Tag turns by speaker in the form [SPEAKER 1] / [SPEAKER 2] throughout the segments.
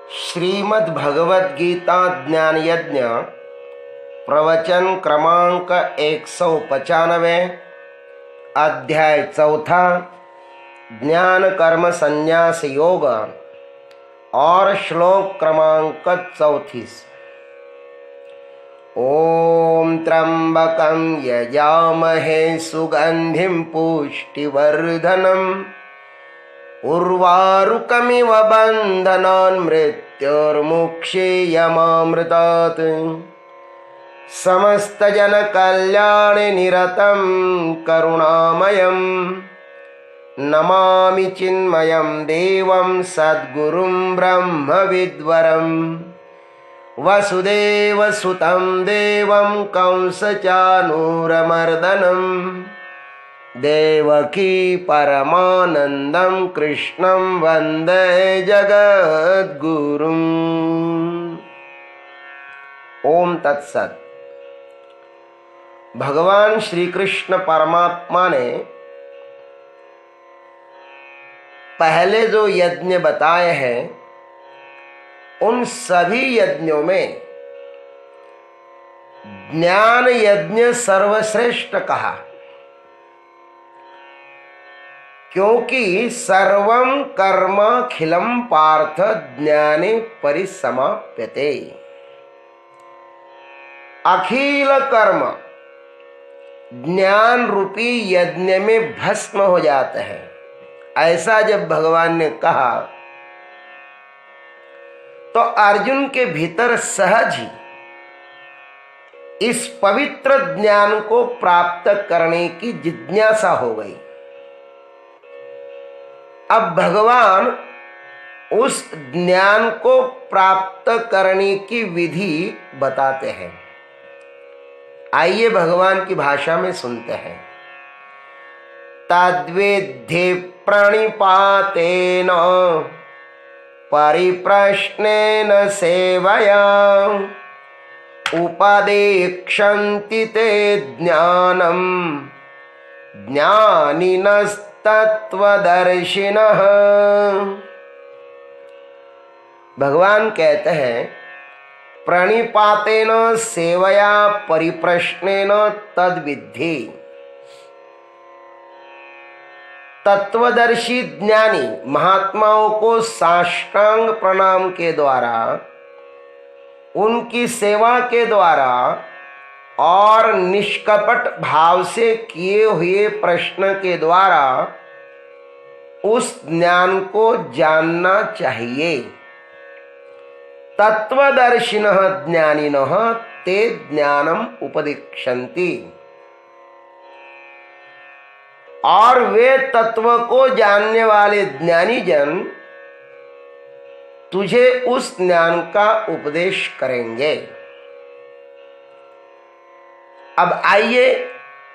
[SPEAKER 1] श्रीमद् भगवद गीता ज्ञान यज्ञ प्रवचन क्रमांक 195 अध्याय 4 ज्ञान कर्म संन्यास योग और श्लोक क्रमांक 34। ओम त्र्यंबकं यजामहे सुगंधिं पुष्टिवर्धनम् उर्वारुकमिव बन्धनान् मृत्युर्मुक्षीयमामृतात् समस्तजनकल्याणे निरतं करुणामयं नमामि चिन्मयं देवं सद्गुरुं ब्रह्मविद्वरं वसुदेवसुतं देवं कंसचानूरमर्दनं देवकी परमानंदं कृष्णं वंदे जगद्गुरुम्। ओम तत्सत। भगवान श्री कृष्ण परमात्मा ने पहले जो यज्ञ बताए हैं उन सभी यज्ञों में ज्ञान यज्ञ सर्वश्रेष्ठ कहा, क्योंकि सर्वं कर्माखिलं पार्थ ज्ञाने परिसमाप्यते। अखिल कर्म ज्ञान रूपी यज्ञ में भस्म हो जाते हैं। ऐसा जब भगवान ने कहा तो अर्जुन के भीतर सहज ही इस पवित्र ज्ञान को प्राप्त करने की जिज्ञासा हो गई। अब भगवान उस ज्ञान को प्राप्त करने की विधि बताते हैं। आइए भगवान की भाषा में सुनते हैं। तद्विद्धि प्रणिपातेन परिप्रश्नेन सेवया उपदेक्षन्ति ते ज्ञानम् ज्ञानिनस्तत्वदर्शिनः। भगवान कहते हैं प्रणिपातेन सेवया परिप्रश्नेन तद्विद्धि। तत्वदर्शी ज्ञानी महात्माओं को साष्टांग प्रणाम के द्वारा, उनकी सेवा के द्वारा और निष्कपट भाव से किए हुए प्रश्न के द्वारा उस ज्ञान को जानना चाहिए। तत्वदर्शिनः ज्ञानिनः ते ज्ञानम उपदिक्षन्ति। और वे तत्व को जानने वाले ज्ञानी जन तुझे उस ज्ञान का उपदेश करेंगे। अब आइए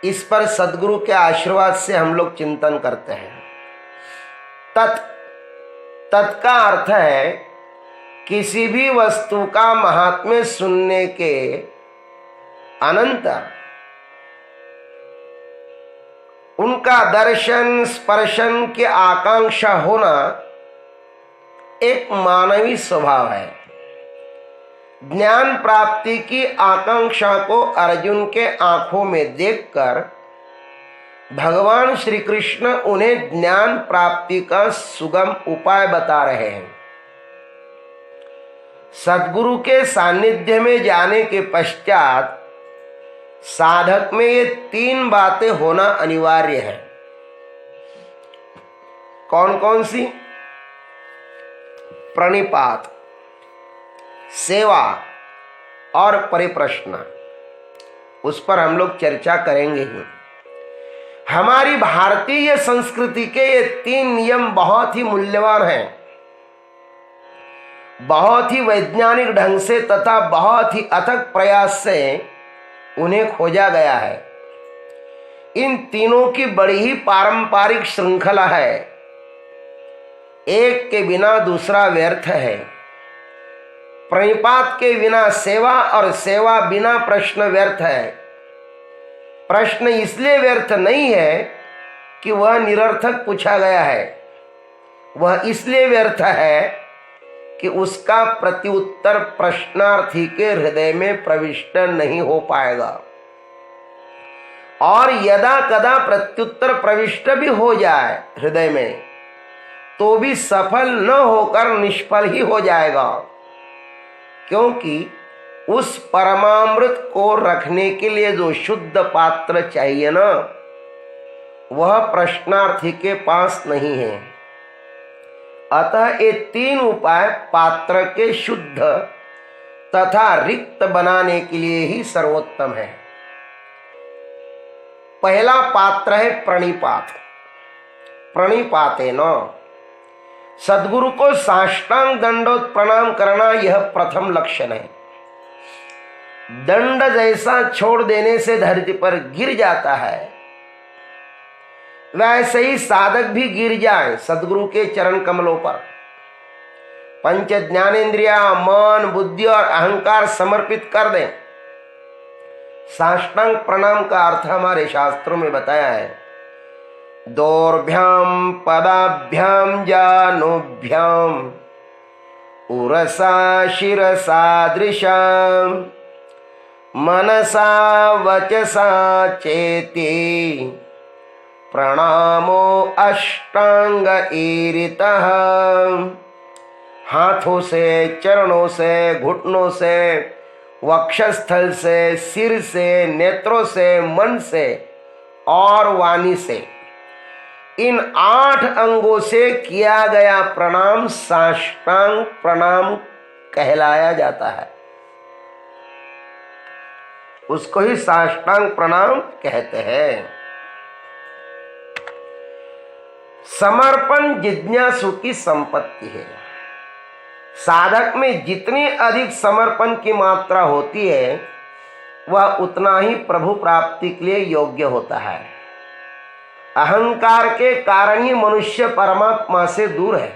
[SPEAKER 1] इस पर सद्गुरु के आशीर्वाद से हम लोग चिंतन करते हैं। तत् का अर्थ है किसी भी वस्तु का महात्म्य सुनने के अनंतर उनका दर्शन स्पर्शन की आकांक्षा होना एक मानवीय स्वभाव है। ज्ञान प्राप्ति की आकांक्षा को अर्जुन के आंखों में देखकर भगवान श्री कृष्ण उन्हें ज्ञान प्राप्ति का सुगम उपाय बता रहे हैं। सद्गुरु के सानिध्य में जाने के पश्चात साधक में ये 3 बातें होना अनिवार्य है। कौन कौन सी? प्रणिपात, सेवा और परिप्रश्न। उस पर हम लोग चर्चा करेंगे ही। हमारी भारतीय संस्कृति के ये 3 नियम बहुत ही मूल्यवान हैं। बहुत ही वैज्ञानिक ढंग से तथा बहुत ही अथक प्रयास से उन्हें खोजा गया है। इन तीनों की बड़ी ही पारंपरिक श्रृंखला है। एक के बिना दूसरा व्यर्थ है। प्रणिपात के बिना सेवा और सेवा बिना प्रश्न व्यर्थ है। प्रश्न इसलिए व्यर्थ नहीं है कि वह निरर्थक पूछा गया है, वह इसलिए व्यर्थ है कि उसका प्रत्युत्तर प्रश्नार्थी के हृदय में प्रविष्ट नहीं हो पाएगा, और यदा कदा प्रत्युत्तर प्रविष्ट भी हो जाए हृदय में तो भी सफल न होकर निष्फल ही हो जाएगा, क्योंकि उस परमामृत को रखने के लिए जो शुद्ध पात्र चाहिए ना, वह प्रश्नार्थी के पास नहीं है। अतः ये 3 उपाय पात्र के शुद्ध तथा रिक्त बनाने के लिए ही सर्वोत्तम है। पहला पात्र है प्रणिपात। प्रणिपातेन सद्गुरु को साष्टांग दंडोत प्रणाम करना, यह प्रथम लक्षण है। दंड जैसा छोड़ देने से धरती पर गिर जाता है, वैसे ही साधक भी गिर जाए सद्गुरु के चरण कमलों पर। पंच ज्ञानेन्द्रिया, मन, बुद्धि और अहंकार समर्पित कर दें। साष्टांग प्रणाम का अर्थ हमारे शास्त्रों में बताया है, दोर्भ्याम पदाभ्याम जानोभ्याम उरसा शिरसा दृशाम मनसा वचसा चेति प्रणामो अष्टांग ईरितः। हाथों से, चरणों से, घुटनों से, वक्षस्थल से, सिर से, नेत्रों से, मन से और वाणी से, इन 8 अंगों से किया गया प्रणाम साष्टांग प्रणाम कहलाया जाता है। उसको ही साष्टांग प्रणाम कहते हैं। समर्पण जिज्ञासु की संपत्ति है। साधक में जितनी अधिक समर्पण की मात्रा होती है, वह उतना ही प्रभु प्राप्ति के लिए योग्य होता है। अहंकार के कारण ही मनुष्य परमात्मा से दूर है।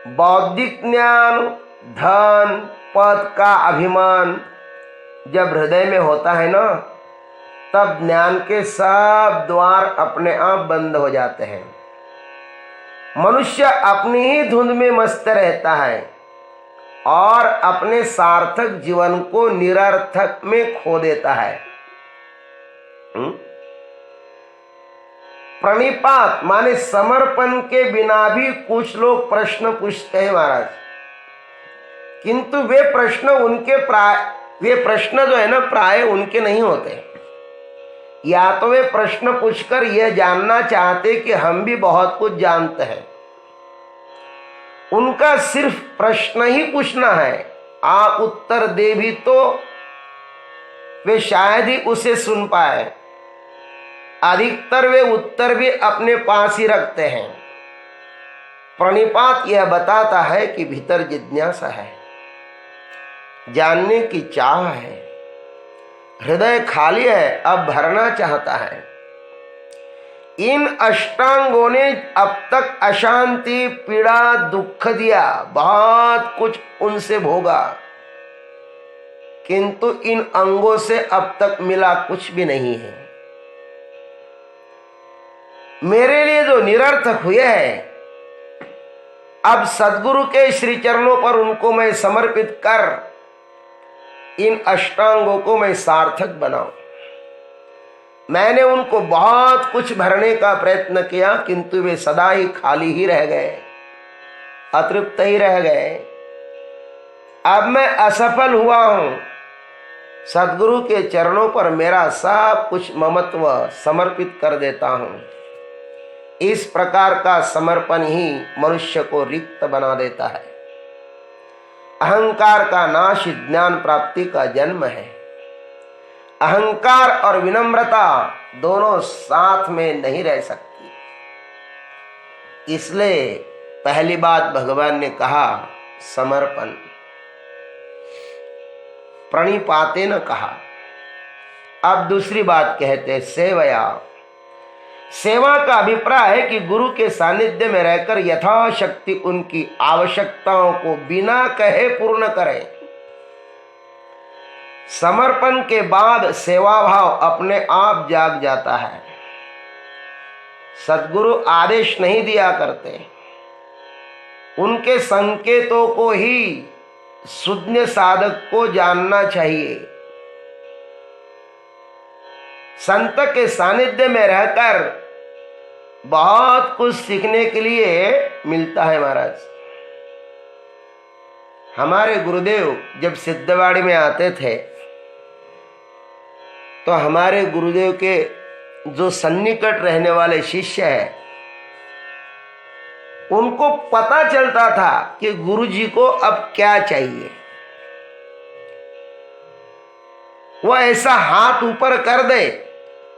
[SPEAKER 1] बौद्धिक ज्ञान, धन, पद का अभिमान जब हृदय में होता है ना, तब ज्ञान के सब द्वार अपने आप बंद हो जाते हैं। मनुष्य अपनी ही धुंध में मस्त रहता है और अपने सार्थक जीवन को निरर्थक में खो देता है। प्रणिपात माने समर्पण के बिना भी कुछ लोग प्रश्न पूछते हैं महाराज, किंतु वे प्रश्न जो है ना, प्राय उनके नहीं होते। या तो वे प्रश्न पूछकर यह जानना चाहते कि हम भी बहुत कुछ जानते हैं। उनका सिर्फ प्रश्न ही पूछना है, आप उत्तर दे भी तो वे शायद ही उसे सुन पाए। अधिकतर वे उत्तर भी अपने पास ही रखते हैं। प्रणिपात यह बताता है कि भीतर जिज्ञासा है, जानने की चाह है, हृदय खाली है, अब भरना चाहता है। इन अष्टांगों ने अब तक अशांति, पीड़ा, दुख दिया, बहुत कुछ उनसे भोगा, किंतु इन अंगों से अब तक मिला कुछ भी नहीं है। मेरे लिए जो निरर्थक हुए हैं, अब सद्गुरु के श्री चरणों पर उनको मैं समर्पित कर इन अष्टांगों को मैं सार्थक बनाऊं। मैंने उनको बहुत कुछ भरने का प्रयत्न किया, किंतु वे सदा ही खाली ही रह गए, अतृप्त ही रह गए। अब मैं असफल हुआ हूं। सद्गुरु के चरणों पर मेरा सब कुछ ममत्व समर्पित कर देता हूं। इस प्रकार का समर्पण ही मनुष्य को रिक्त बना देता है। अहंकार का नाश ज्ञान प्राप्ति का जन्म है। अहंकार और विनम्रता दोनों साथ में नहीं रह सकती। इसलिए पहली बात भगवान ने कहा समर्पण, प्रणिपातेन कहा। अब दूसरी बात कहते सेवया। सेवा का अभिप्राय है कि गुरु के सानिध्य में रहकर यथाशक्ति उनकी आवश्यकताओं को बिना कहे पूर्ण करें। समर्पण के बाद सेवा भाव अपने आप जाग जाता है। सद्गुरु आदेश नहीं दिया करते, उनके संकेतों को ही सुज्ञ साधक को जानना चाहिए। संत के सानिध्य में रहकर बहुत कुछ सीखने के लिए मिलता है महाराज। हमारे गुरुदेव जब सिद्धवाड़ी में आते थे तो हमारे गुरुदेव के जो सन्निकट रहने वाले शिष्य हैं उनको पता चलता था कि गुरुजी को अब क्या चाहिए। वह ऐसा हाथ ऊपर कर दे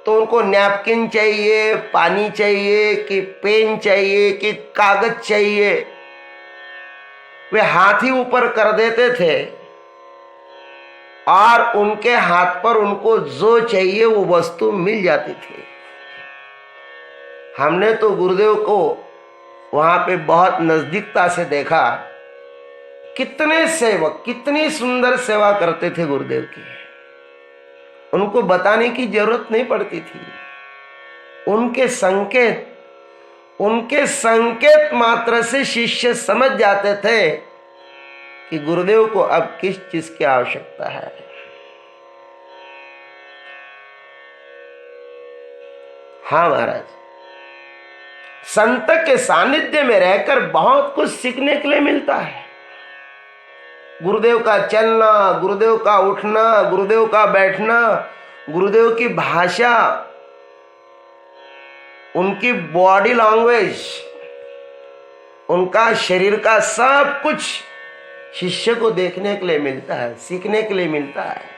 [SPEAKER 1] तो उनको नैपकिन चाहिए, पानी चाहिए कि पेन चाहिए कि कागज चाहिए, वे हाथ ही ऊपर कर देते थे और उनके हाथ पर उनको जो चाहिए वो वस्तु मिल जाती थी। हमने तो गुरुदेव को वहां पे बहुत नजदीकता से देखा, कितने सेवक, कितनी सुंदर सेवा करते थे गुरुदेव की। उनको बताने की जरूरत नहीं पड़ती थी। उनके संकेत मात्र से शिष्य समझ जाते थे कि गुरुदेव को अब किस चीज की आवश्यकता है। हाँ महाराज, संत के सानिध्य में रहकर बहुत कुछ सीखने के लिए मिलता है। गुरुदेव का चलना, गुरुदेव का उठना, गुरुदेव का बैठना, गुरुदेव की भाषा, उनकी बॉडी लैंग्वेज, उनका शरीर का सब कुछ शिष्य को देखने के लिए मिलता है, सीखने के लिए मिलता है।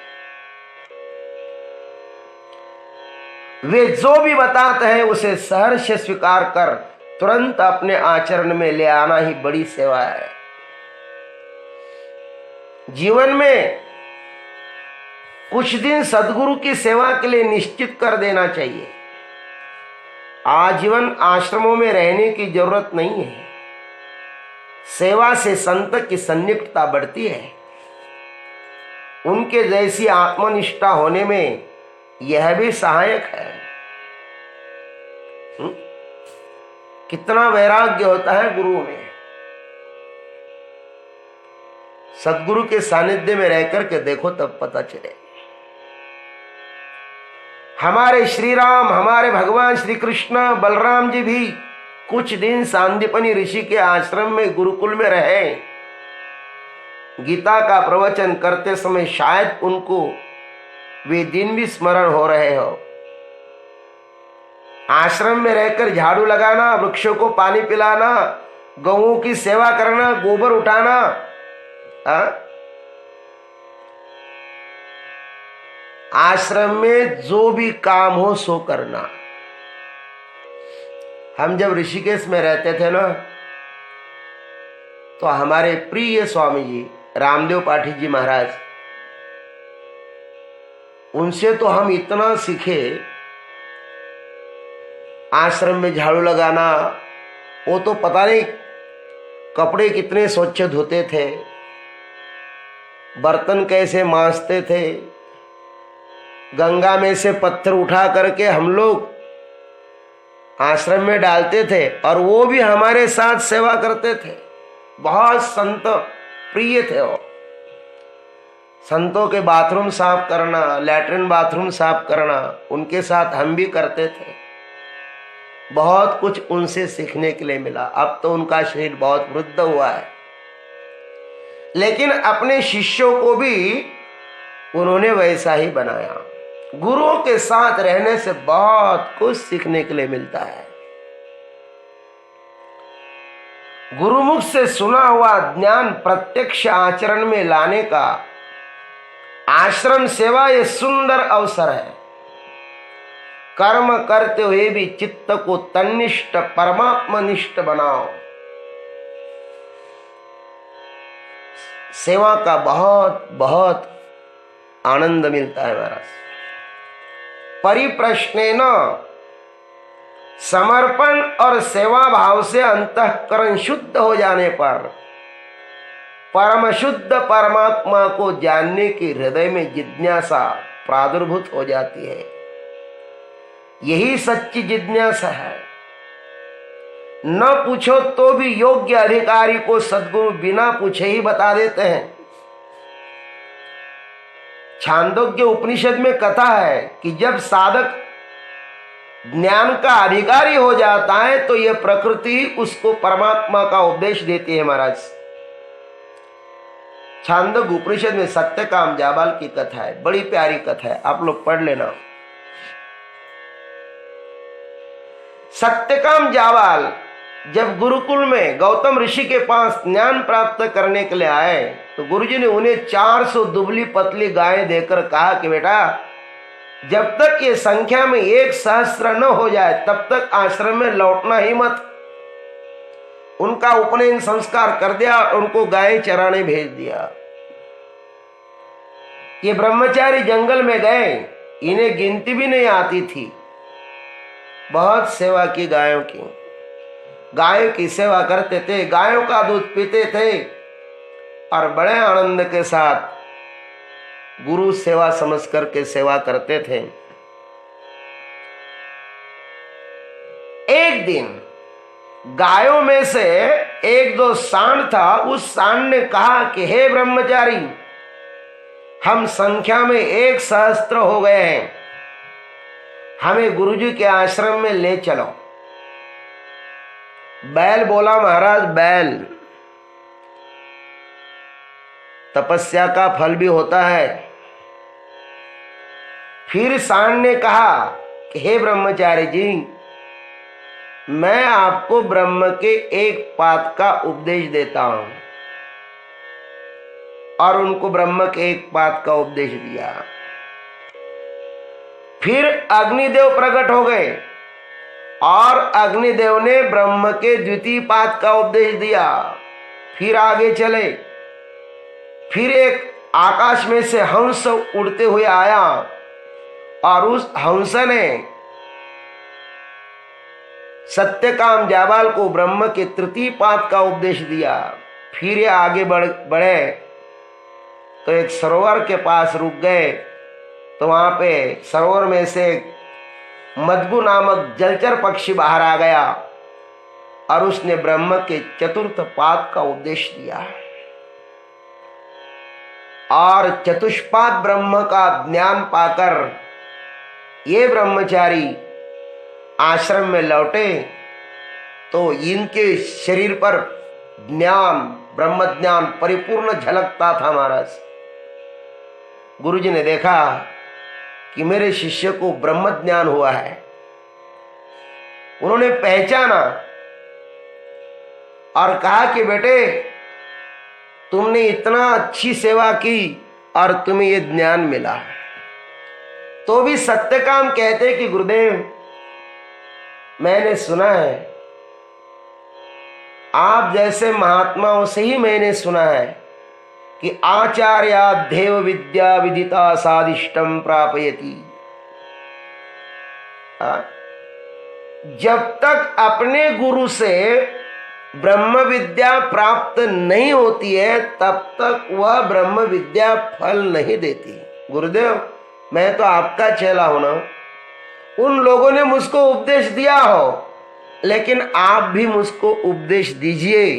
[SPEAKER 1] वे जो भी बताते हैं उसे सहर्ष स्वीकार कर तुरंत अपने आचरण में ले आना ही बड़ी सेवा है। जीवन में कुछ दिन सद्गुरु की सेवा के लिए निश्चित कर देना चाहिए। आजीवन आश्रमों में रहने की जरूरत नहीं है। सेवा से संत की सन्निकटता बढ़ती है। उनके जैसी आत्मनिष्ठा होने में यह भी सहायक है। कितना वैराग्य होता है गुरु में। सद्गुरु के सानिध्य में रहकर के देखो तब पता चले। हमारे श्री राम, हमारे भगवान श्री कृष्ण, बलराम जी भी कुछ दिन सांदीपनि ऋषि के आश्रम में गुरुकुल में रहे। गीता का प्रवचन करते समय शायद उनको वे दिन भी स्मरण हो रहे हो। आश्रम में रहकर झाड़ू लगाना, वृक्षों को पानी पिलाना, गौओं की सेवा करना, गोबर उठाना, आश्रम में जो भी काम हो सो करना। हम जब ऋषिकेश में रहते थे ना, तो हमारे प्रिय स्वामी जी रामदेव पाठी जी महाराज, उनसे तो हम इतना सीखे। आश्रम में झाड़ू लगाना, वो तो पता नहीं कपड़े कितने स्वच्छ धोते थे, बर्तन कैसे मांजते थे। गंगा में से पत्थर उठा करके हम लोग आश्रम में डालते थे और वो भी हमारे साथ सेवा करते थे। बहुत संत प्रिय थे वो। संतों के बाथरूम साफ करना, लैट्रिन बाथरूम साफ करना, उनके साथ हम भी करते थे। बहुत कुछ उनसे सीखने के लिए मिला। अब तो उनका शरीर बहुत वृद्ध हुआ है, लेकिन अपने शिष्यों को भी उन्होंने वैसा ही बनाया। गुरुओं के साथ रहने से बहुत कुछ सीखने के लिए मिलता है। गुरुमुख से सुना हुआ ज्ञान प्रत्यक्ष आचरण में लाने का आश्रम सेवा ये सुंदर अवसर है। कर्म करते हुए भी चित्त को तन्निष्ठ परमात्मनिष्ठ बनाओ। सेवा का बहुत बहुत आनंद मिलता है महाराज। परिप्रश्नेन समर्पण और सेवा भाव से अंतःकरण शुद्ध हो जाने पर परम शुद्ध परमात्मा को जानने की हृदय में जिज्ञासा प्रादुर्भूत हो जाती है। यही सच्ची जिज्ञासा है। न पूछो तो भी योग्य अधिकारी को सद्गुरु बिना पूछे ही बता देते हैं। छांदोग्य उपनिषद में कथा है कि जब साधक ज्ञान का अधिकारी हो जाता है तो यह प्रकृति उसको परमात्मा का उपदेश देती है। महाराज, छांदोग्य उपनिषद में सत्यकाम जाबाल की कथा है, बड़ी प्यारी कथा है, आप लोग पढ़ लेना। सत्यकाम जाबाल जब गुरुकुल में गौतम ऋषि के पास ज्ञान प्राप्त करने के लिए आए तो गुरुजी ने उन्हें 400 दुबली पतली गायें देकर कहा कि बेटा, जब तक ये संख्या में 1,000 न हो जाए तब तक आश्रम में लौटना ही मत। उनका उपनयन संस्कार कर दिया और उनको गायें चराने भेज दिया। ये ब्रह्मचारी जंगल में गए, इन्हें गिनती भी नहीं आती थी। बहुत सेवा की गायों की, गायों की सेवा करते थे, गायों का दूध पीते थे और बड़े आनंद के साथ गुरु सेवा समझ करके सेवा करते थे। एक दिन गायों में से एक दो सांड था, उस सांड ने कहा कि हे ब्रह्मचारी, हम संख्या में 1,000 हो गए हैं, हमें गुरुजी के आश्रम में ले चलो। बैल बोला, महाराज बैल, तपस्या का फल भी होता है। फिर सांड ने कहा कि हे ब्रह्मचारी जी, मैं आपको ब्रह्म के एक पाद का उपदेश देता हूं। और उनको ब्रह्म के एक पाद का उपदेश दिया। फिर अग्निदेव प्रकट हो गए और अग्निदेव ने ब्रह्म के द्वितीय पाद का उपदेश दिया। फिर आगे चले, फिर एक आकाश में से हंस उड़ते हुए आया और उस हंस ने सत्यकाम जाबाल को ब्रह्म के तृतीय पाद का उपदेश दिया। फिर ये आगे बढ़े तो एक सरोवर के पास रुक गए, तो वहां पे सरोवर में से मदगु नामक जलचर पक्षी बाहर आ गया और उसने ब्रह्म के चतुर्थ पाद का उपदेश दिया। और चतुष्पाद ब्रह्म का ज्ञान पाकर ये ब्रह्मचारी आश्रम में लौटे तो इनके शरीर पर ज्ञान, ब्रह्म ज्ञान परिपूर्ण झलकता था। महाराज, गुरुजी ने देखा कि मेरे शिष्य को ब्रह्म ज्ञान हुआ है। उन्होंने पहचाना और कहा कि बेटे, तुमने इतना अच्छी सेवा की और तुम्हें यह ज्ञान मिला। तो भी सत्यकाम कहते कि गुरुदेव, मैंने सुना है, आप जैसे महात्माओं से ही मैंने सुना है कि आचार्या देव विद्या विदिता सादिष्टम प्रापयति। जब तक अपने गुरु से ब्रह्म विद्या प्राप्त नहीं होती है तब तक वह ब्रह्म विद्या फल नहीं देती। गुरुदेव, मैं तो आपका चेला हूं ना, उन लोगों ने मुझको उपदेश दिया हो, लेकिन आप भी मुझको उपदेश दीजिए,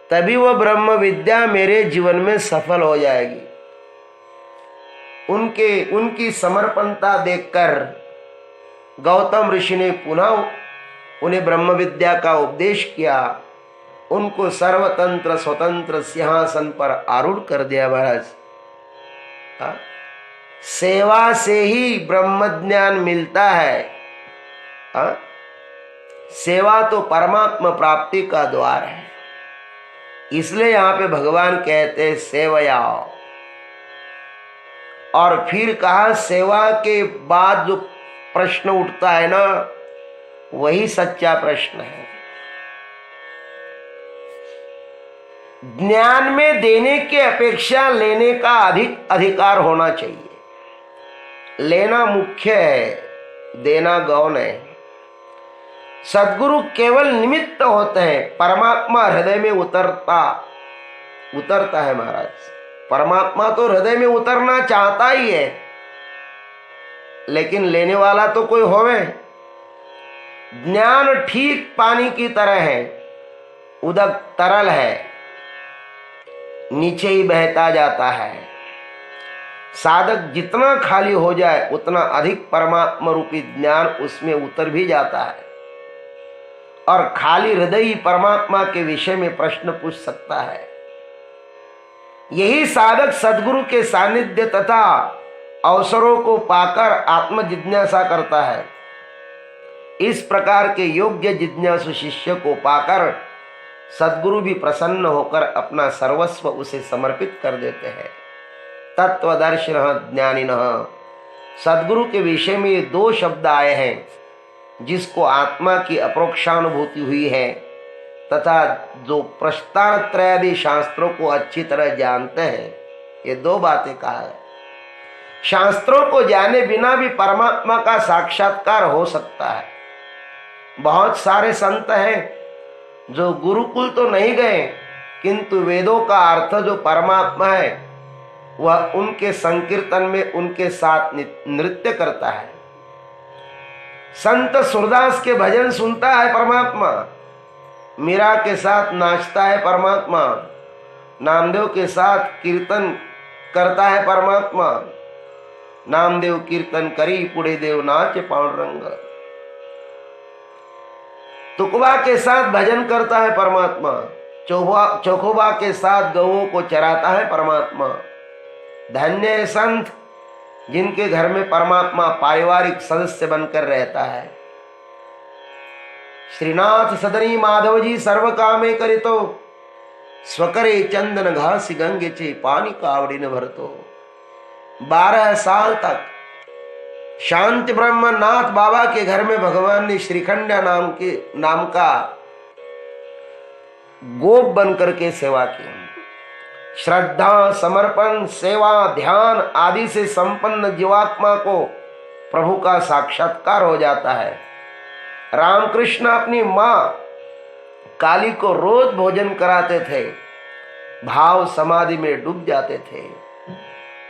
[SPEAKER 1] तभी वह ब्रह्म विद्या मेरे जीवन में सफल हो जाएगी। उनकी समर्पणता देखकर गौतम ऋषि ने पुनः उन्हें ब्रह्म विद्या का उपदेश किया, उनको सर्वतंत्र स्वतंत्र सिंहासन पर आरूढ़ कर दिया। महाराज, सेवा से ही ब्रह्म ज्ञान मिलता है। सेवा तो परमात्मा प्राप्ति का द्वार है। इसलिए यहां पे भगवान कहते सेवया। और फिर कहा सेवा के बाद जो प्रश्न उठता है ना, वही सच्चा प्रश्न है। ज्ञान में देने की अपेक्षा लेने का अधिक अधिकार होना चाहिए। लेना मुख्य है, देना गौण है। सद्गुरु केवल निमित्त होते हैं, परमात्मा हृदय में उतरता है। महाराज, परमात्मा तो हृदय में उतरना चाहता ही है, लेकिन लेने वाला तो कोई होवे। ज्ञान ठीक पानी की तरह है, उदक तरल है, नीचे ही बहता जाता है। साधक जितना खाली हो जाए उतना अधिक परमात्मा रूपी ज्ञान उसमें उतर भी जाता है और खाली हृदय ही परमात्मा के विषय में प्रश्न पूछ सकता है। यही साधक सद्गुरु के सानिध्य तथा अवसरों को पाकर आत्म जिज्ञासा करता है। इस प्रकार के योग्य जिज्ञासु शिष्य को पाकर सद्गुरु भी प्रसन्न होकर अपना सर्वस्व उसे समर्पित कर देते हैं। तत्वदर्शिनः ज्ञानिनः, सद्गुरु के विषय में ये दो शब्द आए हैं। जिसको आत्मा की अपरोक्षानुभूति हुई है तथा जो प्रस्थान त्रयादि शास्त्रों को अच्छी तरह जानते हैं, ये दो बातें कहा है। शास्त्रों को जाने बिना भी परमात्मा का साक्षात्कार हो सकता है। बहुत सारे संत हैं जो गुरुकुल तो नहीं गए, किंतु वेदों का अर्थ जो परमात्मा है वह उनके संकीर्तन में उनके साथ नृत्य करता है। संत सूरदास के भजन सुनता है परमात्मा, मीरा के साथ नाचता है परमात्मा, नामदेव के साथ कीर्तन करता है परमात्मा। नामदेव कीर्तन करी पुड़े देव नाच पांडुरंग, तुकबा के साथ भजन करता है परमात्मा, चोखोबा के साथ गौओं को चराता है परमात्मा। धन्य है संत जिनके घर में परमात्मा पारिवारिक सदस्य बनकर रहता है। श्रीनाथ सदनी माधव जी सर्व कामे करितो, स्वकरे चंदन घासी गंगे चे पानी कावड़ी न भरतो। 12 साल तक शांति ब्रह्मनाथ बाबा के घर में भगवान ने श्रीखंडा नाम का गोप बनकर के सेवा की। श्रद्धा, समर्पण, सेवा, ध्यान आदि से संपन्न जीवात्मा को प्रभु का साक्षात्कार हो जाता है। रामकृष्ण अपनी मां काली को रोज भोजन कराते थे, भाव समाधि में डूब जाते थे।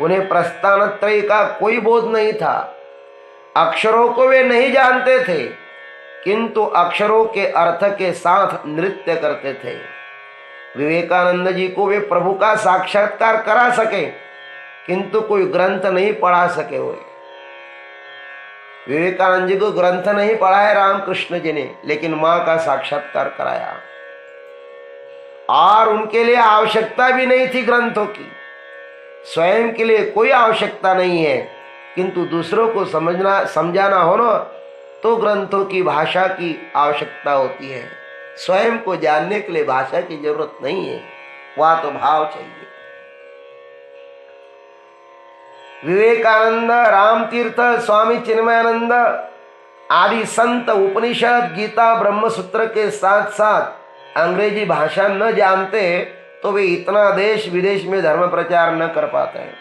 [SPEAKER 1] उन्हें प्रस्थानत्रय का कोई बोध नहीं था, अक्षरों को वे नहीं जानते थे, किंतु अक्षरों के अर्थ के साथ नृत्य करते थे। विवेकानंद जी को वे प्रभु का साक्षात्कार करा सके, किंतु कोई ग्रंथ नहीं पढ़ा सके हुए। विवेकानंद जी को ग्रंथ नहीं पढ़ा है रामकृष्ण जी ने, लेकिन मां का साक्षात्कार कराया। और उनके लिए आवश्यकता भी नहीं थी ग्रंथों की, स्वयं के लिए कोई आवश्यकता नहीं है, किंतु दूसरों को समझाना हो ना तो ग्रंथों की भाषा की आवश्यकता होती है। स्वयं को जानने के लिए भाषा की जरूरत नहीं है, वहां तो भाव चाहिए। विवेकानंद, रामतीर्थ, स्वामी चिन्मयानंद आदि संत उपनिषद, गीता, ब्रह्मसूत्र के साथ साथ अंग्रेजी भाषा न जानते तो वे इतना देश विदेश में धर्म प्रचार न कर पाते हैं।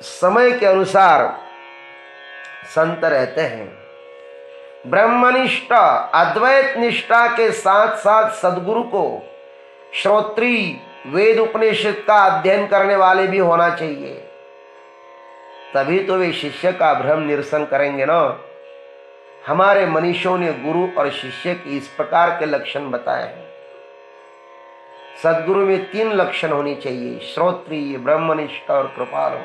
[SPEAKER 1] समय के अनुसार संत रहते हैं। ब्रह्मनिष्ठा, अद्वैत निष्ठा के साथ साथ सद्गुरु को श्रोत्री, वेद उपनिषद का अध्ययन करने वाले भी होना चाहिए, तभी तो वे शिष्य का भ्रम निरसन करेंगे ना। हमारे मनीषों ने गुरु और शिष्य की इस प्रकार के लक्षण बताए हैं। सद्गुरु में 3 लक्षण होनी चाहिए, श्रोत्री, ब्रह्मनिष्ठ और कृपालु।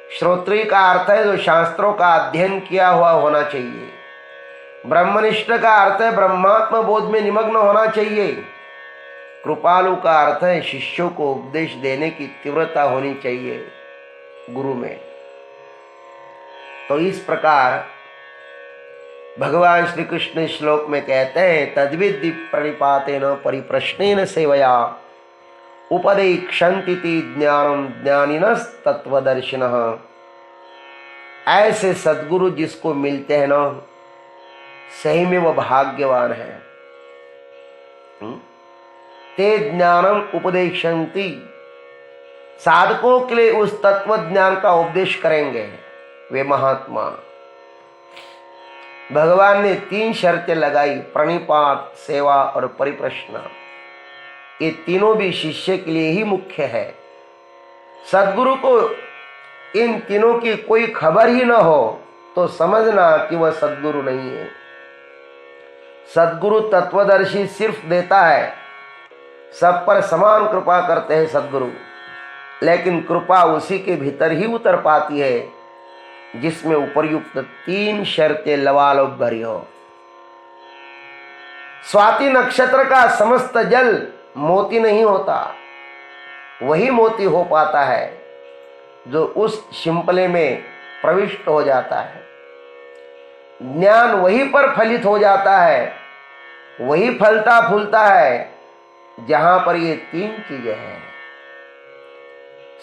[SPEAKER 1] श्रोत्री का अर्थ है जो शास्त्रों का अध्ययन किया हुआ होना चाहिए। ब्रह्मनिष्ठ का अर्थ है ब्रह्मात्म बोध में निमग्न होना चाहिए। कृपालु का अर्थ है शिष्यों को उपदेश देने की तीव्रता होनी चाहिए गुरु में। तो इस प्रकार भगवान श्री कृष्ण श्लोक में कहते हैं, तद्विद्धि प्रणिपातेन परिप्रश्नेन सेवया उपदेक्षन्ति ज्ञानम ज्ञानिनः तत्वदर्शिनः। ऐसे सद्गुरु जिसको मिलते हैं ना, सही में वो भाग्यवान है। ते ज्ञानम उपदेक्षन्ति, साधकों के लिए उस तत्व ज्ञान का उपदेश करेंगे वे महात्मा। भगवान ने 3 शर्तें लगाई, प्रणिपात, सेवा और परिप्रश्न। ये तीनों भी शिष्य के लिए ही मुख्य है। सद्गुरु को इन तीनों की कोई खबर ही न हो तो समझना कि वह सद्गुरु नहीं है। सद्गुरु तत्वदर्शी सिर्फ देता है, सब पर समान कृपा करते हैं सद्गुरु, लेकिन कृपा उसी के भीतर ही उतर पाती है जिसमें उपर्युक्त 3 शर्तें लबालब भरी हो। स्वाति नक्षत्र का समस्त जल मोती नहीं होता, वही मोती हो पाता है जो उस शिंपले में प्रविष्ट हो जाता है। ज्ञान वहीं पर फलित हो जाता है, वही फलता फूलता है जहां पर ये 3 चीजें हैं।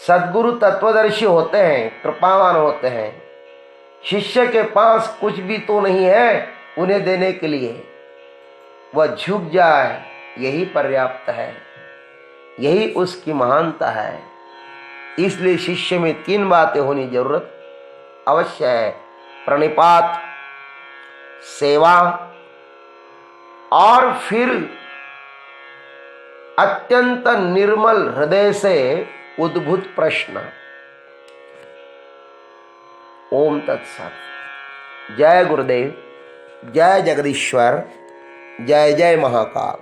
[SPEAKER 1] सद्गुरु तत्वदर्शी होते हैं, कृपावान होते हैं। शिष्य के पास कुछ भी तो नहीं है उन्हें देने के लिए, वह झुक जाए यही पर्याप्त है, यही उसकी महानता है। इसलिए शिष्य में 3 बातें होनी जरूरत अवश्य है: प्रणिपात, सेवा और फिर अत्यंत निर्मल हृदय से उद्भूत प्रश्न। ओम तत्सत। जय गुरुदेव, जय जगदीश्वर, जय जय महाकाल।